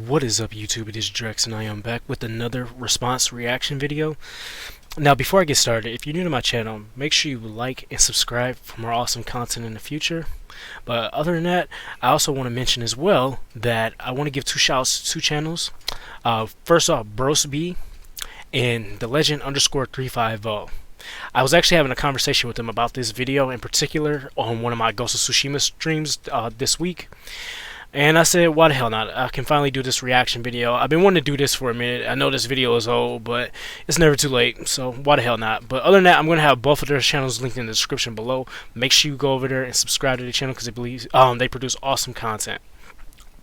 What is up, YouTube? It is Drex, and I am back with another response reaction video. Now, before I get started, if you're new to my channel, make sure you like and subscribe for more awesome content in the future. But other than that, I also want to mention as well that I want to give two shouts to two channels. First off, broseb and the legend _350. I was actually having a conversation with them about this video in particular on one of my Ghost of Tsushima streams this week. And I said, why the hell not? I can finally do this reaction video. I've been wanting to do this for a minute. I know this video is old, but it's never too late, so why the hell not? But other than that, I'm going to have both of their channels linked in the description below. Make sure you go over there and subscribe to the channel because they produce awesome content.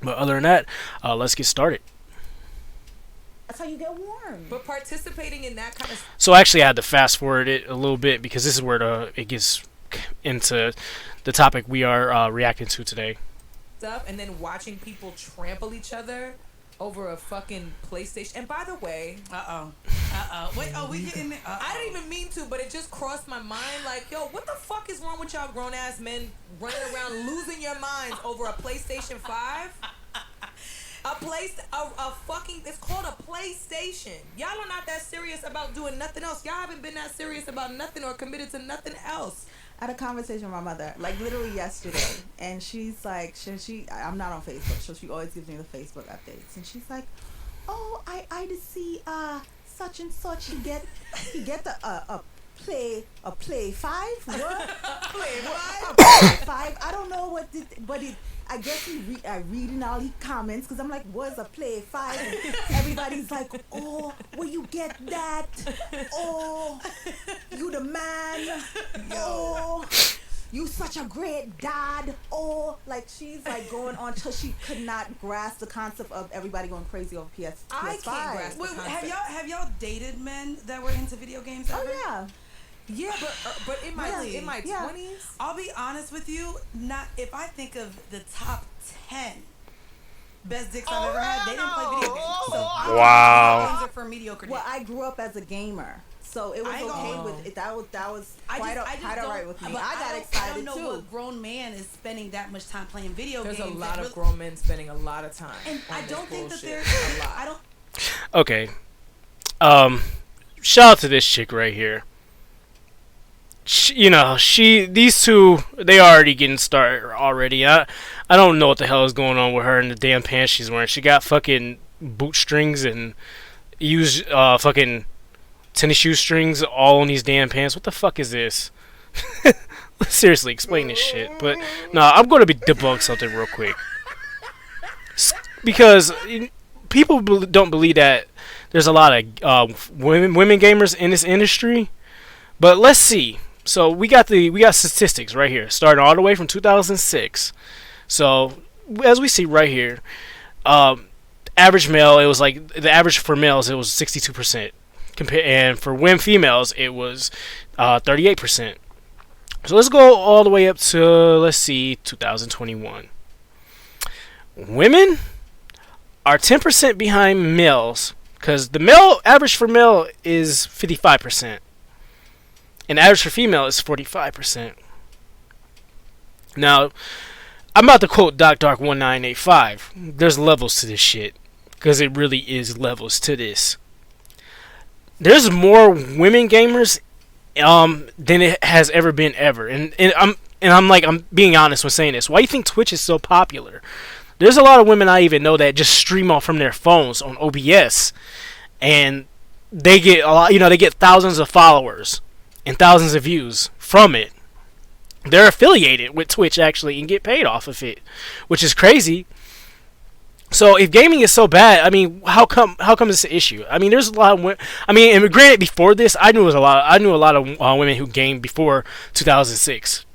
But other than that, let's get started. That's how you get warm. But participating in that kind of... So actually I had to fast forward it a little bit because this is where it gets into the topic we are reacting to today. Stuff, and then watching people trample each other over a fucking PlayStation. And by the way, Wait, we getting? I didn't even mean to, but it just crossed my mind. Like, yo, what the fuck is wrong with y'all grown ass men running around losing your minds over a PlayStation 5? A fucking, it's called a PlayStation. Y'all are not that serious about doing nothing else. Y'all haven't been that serious about nothing or committed to nothing else. I had a conversation with my mother, like literally yesterday, and she's like, I'm not on Facebook, so she always gives me the Facebook updates, and she's like, oh, I just see such and such, he get the a play 5, what? Play what? Play 5. I don't know what did, but I guess reading all these comments because I'm like, what's a play 5? And everybody's like, oh, where you get that? Oh, you the man. Oh, you such a great dad. Oh, like she's like going on till she could not grasp the concept of everybody going crazy over PS5. I can't grasp the concept. Have y'all dated men that were into video games ever? Oh yeah. Yeah, but in my Really? in my Yeah. 20s, I'll be honest with you, not if I think of the top 10 best dicks I've ever had, they didn't play video games. So Wow. games are for mediocre Well, dicks. I grew up as a gamer, so it was I okay know. with it. That was I quite just all right with me. but I got I excited don't know too. what grown man is spending that much time playing video there's games. a lot that of grown men spending a lot of time. and on I this don't think that bullshit. there's a lot. I don't Okay. Shout out to this chick right here. These two, they already getting started already. I don't know what the hell is going on with her and the damn pants she's wearing. She got fucking boot strings and used fucking tennis shoe strings all on these damn pants. What the fuck is this? Seriously, explain this shit. But no, I'm going to debunk something real quick because people don't believe that there's a lot of women gamers in this industry. But let's see. So we got statistics right here, starting all the way from 2006. So as we see right here, average male, it was like the average for males, it was 62%. And for females, it was 38%. So let's go all the way up to, let's see, 2021. Women are 10% behind males because the male average for male is 55%. And average for female is 45%. Now, I'm about to quote DocDark1985. There's levels to this shit. Because it really is levels to this. There's more women gamers than it has ever been ever. And I'm being honest when saying this. Why do you think Twitch is so popular? There's a lot of women I even know that just stream off from their phones on OBS. And they get a lot, they get thousands of followers and thousands of views from it. They're affiliated with Twitch actually and get paid off of it, which is crazy. So if gaming is so bad, I mean, how come it's an issue? I mean, there's a lot of women. I mean, and granted, before this, I knew a lot of women who gamed before 2006.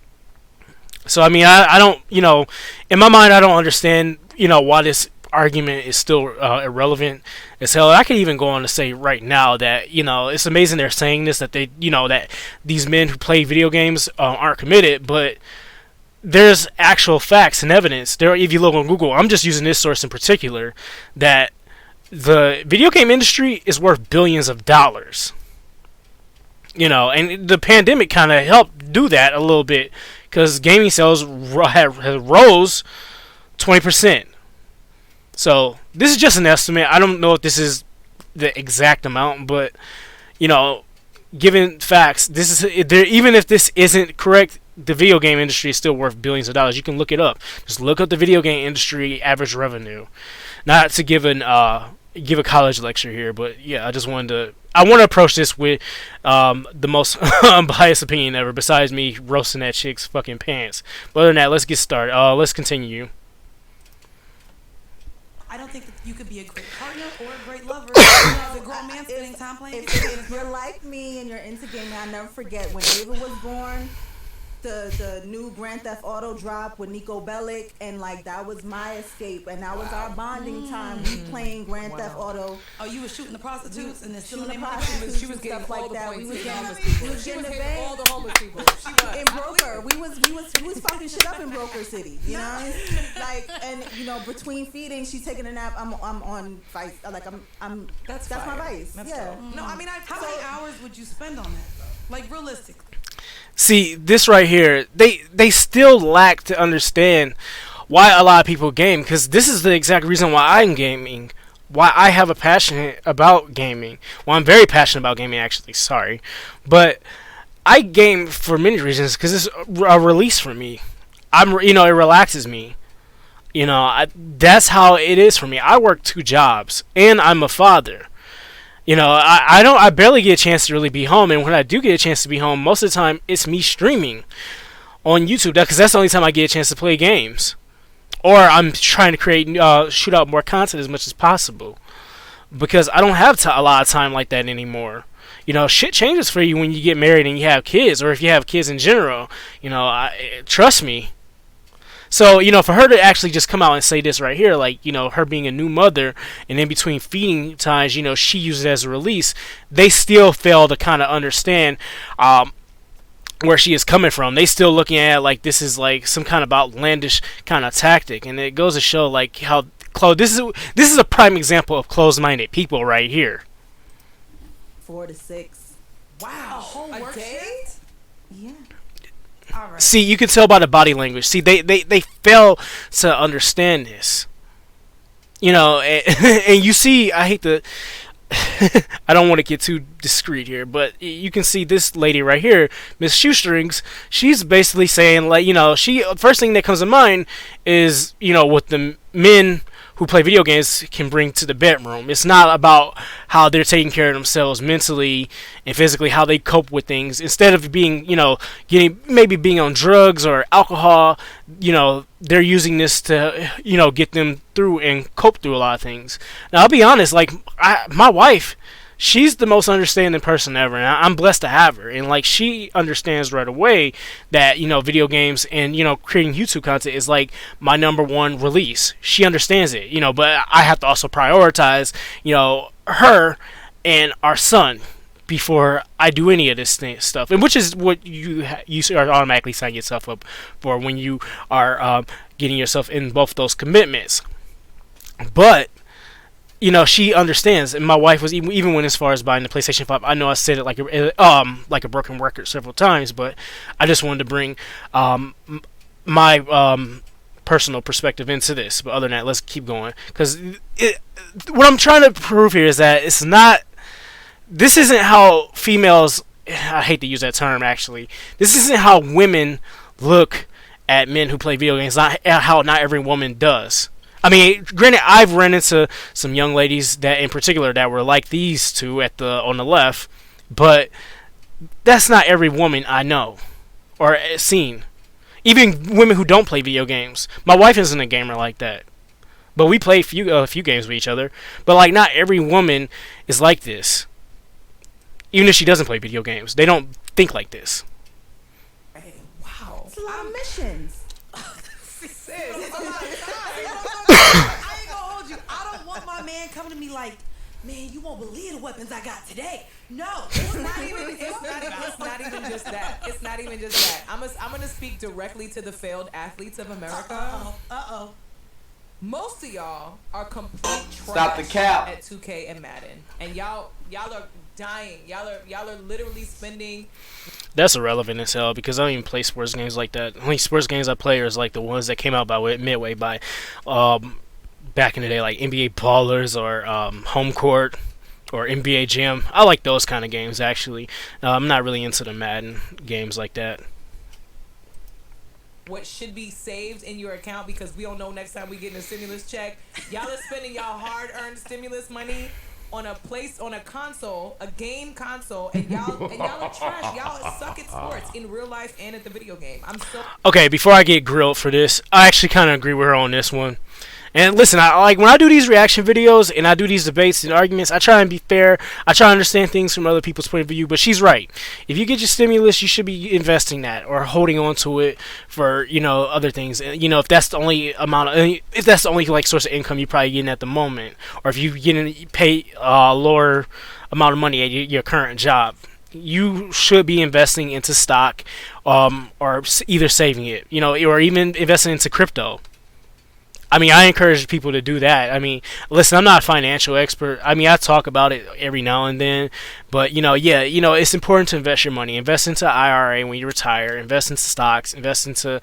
So I mean, I don't, in my mind, I don't understand, why this argument is still irrelevant as hell. I could even go on to say right now that it's amazing they're saying this, that they that these men who play video games aren't committed, but there's actual facts and evidence there. If you look on Google, I'm just using this source in particular, that the video game industry is worth billions of dollars. And the pandemic kind of helped do that a little bit because gaming sales rose 20%. So this is just an estimate. I don't know if this is the exact amount, but you know, given facts, this is there. Even if this isn't correct, the video game industry is still worth billions of dollars. You can look it up. Just look up the video game industry average revenue. Not to give a college lecture here, but yeah, I want to approach this with the most unbiased opinion ever, besides me roasting that chick's fucking pants. But other than that, let's get started. Let's continue. I don't think that you could be a great partner or a great lover as a grown man spending time playing video games. If you're like me and you're into gaming, I'll never forget when David was born. The new Grand Theft Auto drop with Nico Bellic, and like that was my escape, and that was our bonding time. We playing Grand Theft Auto. Oh, you were shooting the prostitutes and then stealing Shooting their the money? prostitutes. She was getting Stuff all like the that. points. We was hitting getting- homeless people. we was She getting was the hitting bank. all the homeless people. She was. In Broker, we was fucking shit up in Broker City, you know. Like, and you know, between feeding, she's taking a nap. I'm on Vice. Like I'm. That's my fire. Vice. That's Yeah. dope. No, I mean, how many hours would you spend on that, though? Like, realistically. See, this right here, they still lack to understand why a lot of people game, because this is the exact reason why I'm gaming, why I have a passion about gaming. Well, I'm very passionate about gaming, actually, sorry. But I game for many reasons, because it's a release for me. It relaxes me. That's how it is for me. I work 2 jobs, and I'm a father. I barely get a chance to really be home, and when I do get a chance to be home, most of the time it's me streaming on YouTube, because that's the only time I get a chance to play games, or I'm trying to shoot out more content as much as possible, because I don't have a lot of time like that anymore. Shit changes for you when you get married and you have kids, or if you have kids in general. Trust me. So, for her to actually just come out and say this right here, like, her being a new mother, and in between feeding times, she uses it as a release, they still fail to kind of understand where she is coming from. They still looking at it like this is like some kind of outlandish kind of tactic, and it goes to show like how this is a prime example of closed-minded people right here. 4 to 6. Wow. A whole A work day? shift? Yeah. All right. See, you can tell by the body language. See, they fail to understand this. And you see, I hate to... I don't want to get too discreet here, but you can see this lady right here, Miss Shoestrings. She's basically saying, like, first thing that comes to mind is, what the men who play video games can bring to the bedroom. It's not about how they're taking care of themselves mentally and physically, how they cope with things. Instead of being, being on drugs or alcohol, they're using this to, get them through and cope through a lot of things. Now, I'll be honest, like, my wife, she's the most understanding person ever, and I'm blessed to have her. And like, she understands right away that video games and creating YouTube content is like my number one release. She understands it, but I have to also prioritize her and our son before I do any of this stuff, and which is what you are automatically signing yourself up for when you are getting yourself in both those commitments. But she understands, and my wife was even went as far as buying the PlayStation 5. I know I said it like a broken record several times, but I just wanted to bring my personal perspective into this. But other than that, let's keep going, because what I'm trying to prove here is that this isn't how females. I hate to use that term, actually. This isn't how women look at men who play video games. Not how not every woman does. I mean, granted, I've run into some young ladies that, in particular, that were like these two on the left, but that's not every woman I know or seen. Even women who don't play video games. My wife isn't a gamer like that, but we play a few games with each other. But like, not every woman is like this. Even if she doesn't play video games, they don't think like this. Hey, wow. It's a lot of missions. I ain't gonna hold you. I don't want my man coming to me like, man, you won't believe the weapons I got today. No. It's not even just that. It's not even just that. I'm gonna speak directly to the failed athletes of America. Uh-oh. Most of y'all are complete trash. Stop the cap. At 2K and Madden, and y'all are dying. Y'all are literally spending. That's irrelevant as hell, because I don't even play sports games like that. The only sports games I play are like the ones that came out by Midway by back in the day, like NBA Ballers or Home Court or NBA Jam. I like those kind of games actually. I'm not really into the Madden games like that. What should be saved in your account, because we don't know next time we get a stimulus check. Y'all are spending y'all hard-earned stimulus money on a console, a game console, and y'all are trash. Y'all suck at sports in real life and at the video game. I'm so Okay, before I get grilled for this, I actually kind of agree with her on this one. And listen, I like when I do these reaction videos and I do these debates and arguments, I try and be fair. I try to understand things from other people's point of view. But she's right. If you get your stimulus, you should be investing that or holding on to it for other things. If that's the only if that's the only like source of income you're probably getting at the moment, or if you pay a lower amount of money at your current job, you should be investing into stock, or either saving it, or even investing into crypto. I mean, I encourage people to do that. I mean, listen, I'm not a financial expert. I mean, I talk about it every now and then. But, it's important to invest your money. Invest into IRA when you retire. Invest into stocks. Invest into,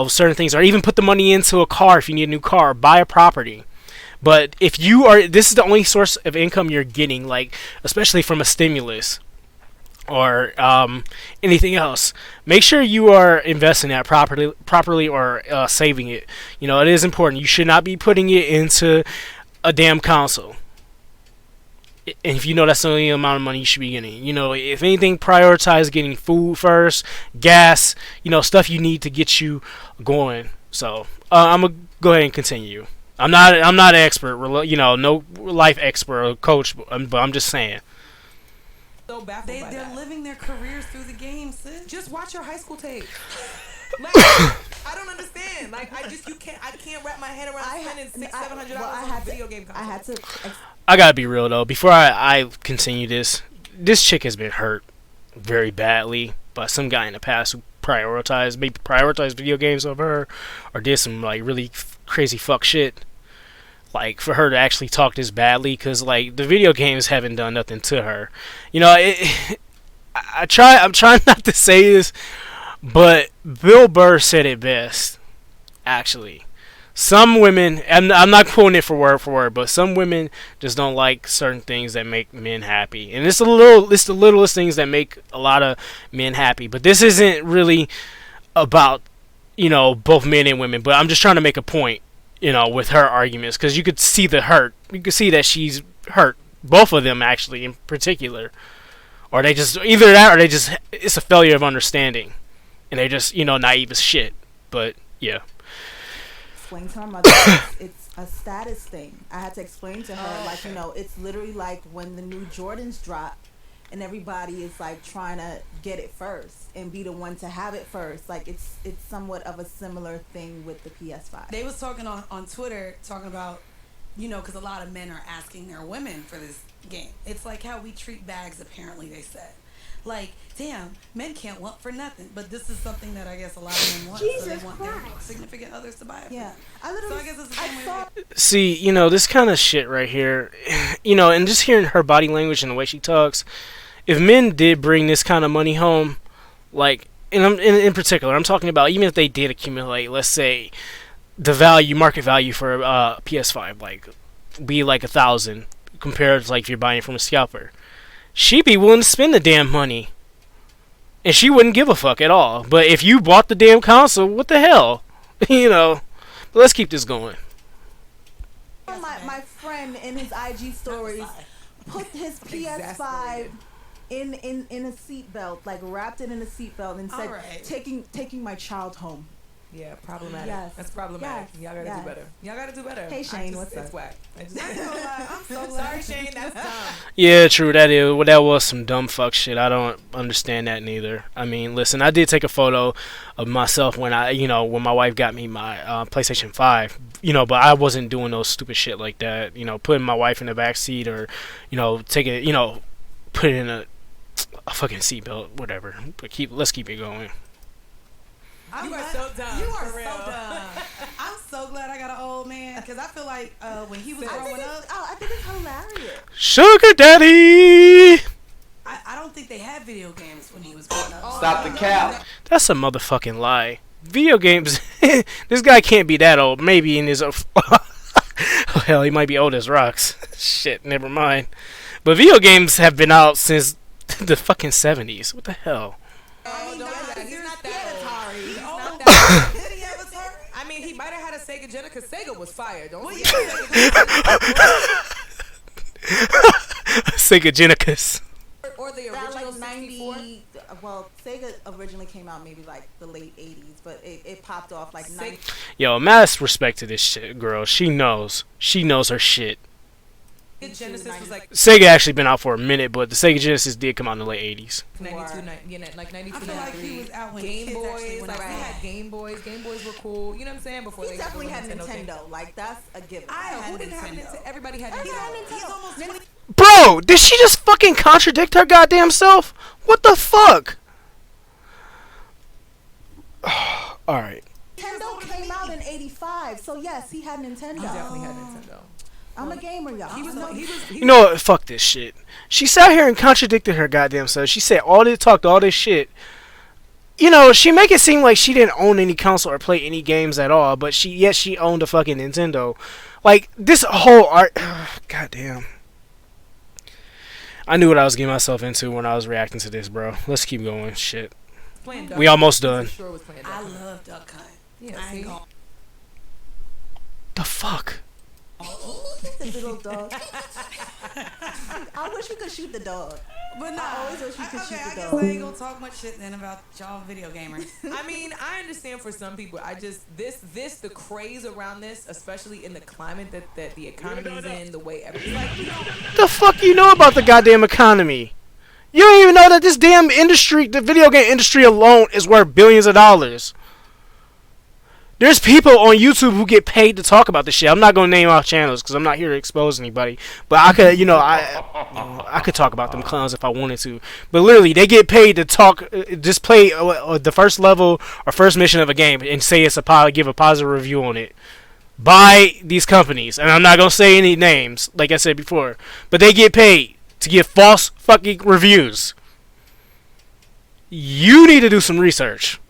certain things. Or even put the money into a car if you need a new car. Buy a property. But if this is the only source of income you're getting, like, especially from a stimulus or anything else, make sure you are investing that properly or saving it. It is important. You should not be putting it into a damn console. And if that's the only amount of money you should be getting, if anything, prioritize getting food first, gas, stuff you need to get you going. So I'm gonna go ahead and continue. I'm not an expert, no life expert or coach, but I'm just saying. So baffled by They're that. living their careers through the game, sis. Just watch your high school tape. Like, I don't understand. Like, I can't wrap my head around spending $600-700 on video game consoles. I had to. I gotta be real though. Before I continue this chick has been hurt very badly by some guy in the past who prioritized video games over her, or did some like really crazy fuck shit. Like, for her to actually talk this badly, because like the video games haven't done nothing to her. I'm trying not to say this, but Bill Burr said it best. Actually, some women, and I'm not quoting it for word, but some women just don't like certain things that make men happy, and it's the littlest things that make a lot of men happy. But this isn't really about both men and women. But I'm just trying to make a point. With her arguments, because you could see the hurt. You could see that she's hurt. Both of them, actually, in particular. Or they just, either that, or it's a failure of understanding. And they're just, naive as shit. But, yeah. Explain to my mother, it's a status thing. I had to explain to her, it's literally like when the new Jordans drop, and everybody is like trying to get it first and be the one to have it first. Like it's somewhat of a similar thing with the PS5. They was talking on Twitter, talking about, because a lot of men are asking their women for this game. It's like how we treat bags, apparently, they said. Like, damn, men can't want for nothing. But this is something that I guess a lot of men want. So they want their significant others to buy it. Yeah. So I guess it's the same way. See, this kind of shit right here, and just hearing her body language and the way she talks, if men did bring this kind of money home, like, and in particular, I'm talking about even if they did accumulate, let's say, the market value for PS5, like, be like 1,000 compared to like if you're buying it from a scalper, she'd be willing to spend the damn money, and she wouldn't give a fuck at all. But if you bought the damn console, what the hell, But let's keep this going. My friend in his IG stories put his PS5 in a seatbelt, like wrapped it in a seatbelt, and said, taking my child home. Yeah, problematic. Yes. That's problematic. Yes. Y'all gotta do better. Hey Shane, what's up? It's whack. I'm so Sorry, Shane. That's dumb. Yeah, true. That was some dumb fuck shit. I don't understand that neither. I mean, listen, I did take a photo of myself when when my wife got me my PlayStation 5. But I wasn't doing those stupid shit like that. Putting my wife in the back seat or, taking it, put it in a fucking seatbelt, whatever. But let's keep it going. You are so dumb. You are for so real. dumb. I'm so glad I got an old man, because I feel like when he was growing up, I think it's hilarious. Sugar daddy. I don't think they had video games when he was growing up. Stop the cap. That's a motherfucking lie. Video games. This guy can't be that old. Maybe in his Oh, hell, he might be old as rocks. Shit, never mind. But video games have been out since the fucking 70s. What the hell? Oh, don't do that. He's not that old. Atari. He's He's not old. that old. Did he have Atari? I mean, he might have had a Sega Genesis because Sega was fire. Don't Well, forget yeah. Sega Genesis. or the That original like 64. 90. Well, Sega originally came out maybe like the late 80s, but it popped off like 90. Yo, mass respect to this shit, girl. She knows. She knows her shit. Genesis was like Sega actually been out for a minute, but the Sega Genesis did come out in the late 80s. 92, like 92, I feel like 93. he was out when Game kids actually Boys, went like we outside. had Game Boys. Game Boys were cool. You know what I'm saying? Before He they definitely had got the Nintendo. thing. Like that's a given. I had Who didn't have Nintendo. Nintendo? Everybody had He had Nintendo. Nintendo. He's almost 20. Bro, did she just fucking contradict her goddamn self? What the fuck? Alright. Nintendo came out in '85, so yes, he had Nintendo. He definitely had Nintendo. I'm a gamer, y'all. He was. You know what? Fuck this shit. She sat here and contradicted her goddamn self. She said talked all this shit. You know, she make it seem like she didn't own any console or play any games at all, but she owned a fucking Nintendo. Like, this whole art... Goddamn. I knew what I was getting myself into when I was reacting to this, bro. Let's keep going. Shit. We almost done. Sure was playing Duck I Hunt. love Duck Hunt. Yeah, I see? ain't gonna. The fuck? the little dog. I wish we could shoot the dog. But no, I always wish we could shoot the I guess dog. I ain't gonna talk much shit then about y'all video gamers. I mean, I understand for some people. I just the craze around this, especially in the climate that the economy's in, the way everything like The fuck you know about the goddamn economy? You don't even know that this damn industry, the video game industry alone, is worth billions of dollars. There's people on YouTube who get paid to talk about this shit. I'm not gonna name off channels because I'm not here to expose anybody. But I could, I could talk about them clowns if I wanted to. But literally, they get paid to talk, just play the first level or first mission of a game and say give a positive review on it by these companies. And I'm not gonna say any names, like I said before. But they get paid to give false fucking reviews. You need to do some research.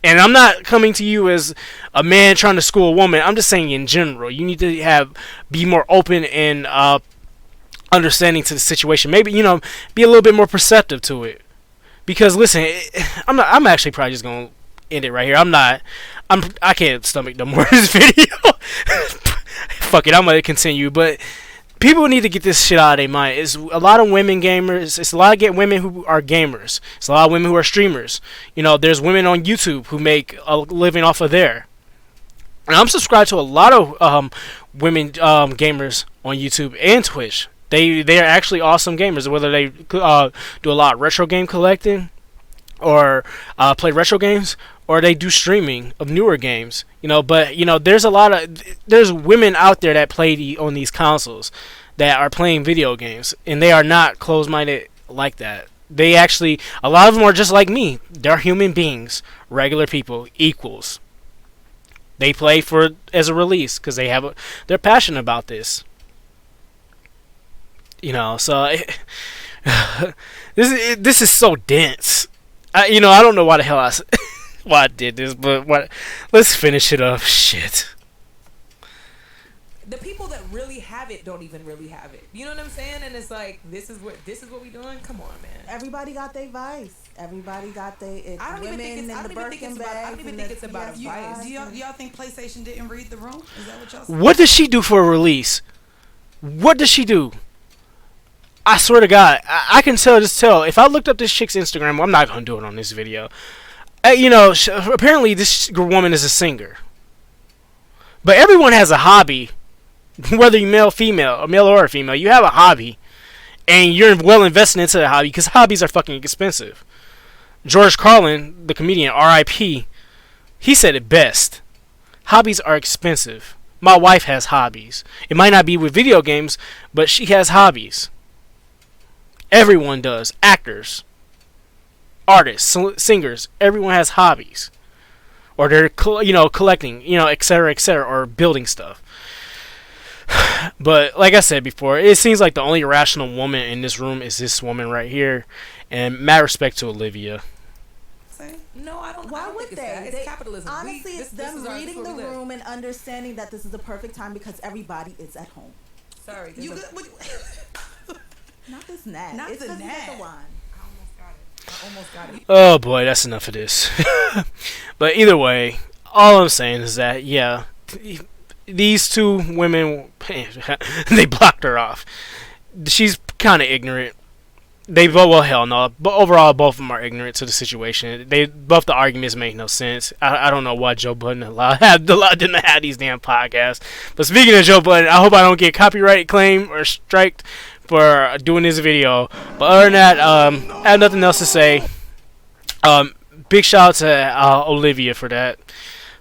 And I'm not coming to you as a man trying to school a woman. I'm just saying in general, you need to be more open and understanding to the situation. Maybe be a little bit more perceptive to it. Because listen, I'm actually probably just gonna end it right here. I can't stomach no more of this video. Fuck it, I'm gonna continue. But people need to get this shit out of their mind. It's a lot of women gamers. It's a lot of women who are gamers. It's a lot of women who are streamers. There's women on YouTube who make a living off of there. And I'm subscribed to a lot of women gamers on YouTube and Twitch. They are actually awesome gamers. Whether they do a lot of retro game collecting or play retro games, or they do streaming of newer games, but there's women out there that play on these consoles that are playing video games, and they are not closed-minded like that. They actually, a lot of them are just like me. They're human beings, regular people, equals. They play as a release because they're passionate about this. So this is so dense. I don't know why the hell why I did this, but let's finish it up. Shit. the people that really have it don't even really have it. You know what I'm saying? And it's like this is what we doing. Come on, man. Everybody got their vice. Everybody got their. I don't even think it's about a vice. Do y'all think PlayStation didn't read the room? Is that what y'all saying? What does she do for a release? What does she do? I swear to God, I can tell. If I looked up this chick's Instagram, well, I'm not gonna do it on this video. Apparently this woman is a singer. But everyone has a hobby, whether you're male or female. You have a hobby, and you're well invested into the hobby because hobbies are fucking expensive. George Carlin, the comedian, R.I.P., he said it best. Hobbies are expensive. My wife has hobbies. It might not be with video games, but she has hobbies. Everyone does. Actors, artists, singers. Everyone has hobbies, or they're collecting, etc., or building stuff. But like I said before, it seems like the only rational woman in this room is this woman right here, and mad respect to Olivia. say? No, I don't. I Why don't would think it's that. they? It's capitalism. Honestly, it's them reading the we live. room and understanding that this is the perfect time because everybody is at home. Sorry, You there's good? Not this gnat. Not it's the 'cause you got gnat. the wine. I almost got it. Oh boy, that's enough of this. But either way, all I'm saying is that yeah, these two women they blocked her off. She's kind of ignorant. They both, well, hell no. But overall, both of them are ignorant to the situation. Both the arguments make no sense. I don't know why Joe Budden didn't have these damn podcasts. But speaking of Joe Budden, I hope I don't get copyright claim or striked for doing this video. But other than that, I have nothing else to say. Big shout out to Olivia for that.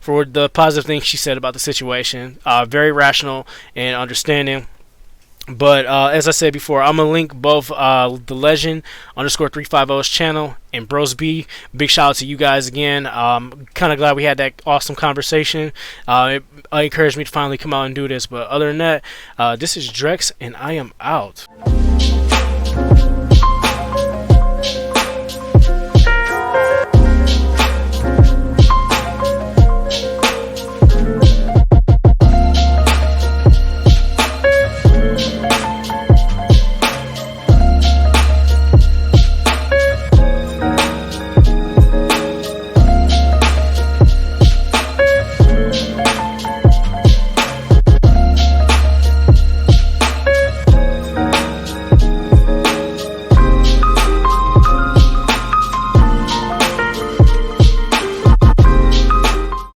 For the positive things she said about the situation. Very rational and understanding. But as I said before, I'm going to link both the Legend _350's channel and broseb. Big shout out to you guys again. Kind of glad we had that awesome conversation. It encouraged me to finally come out and do this. But other than that, this is Drex, and I am out.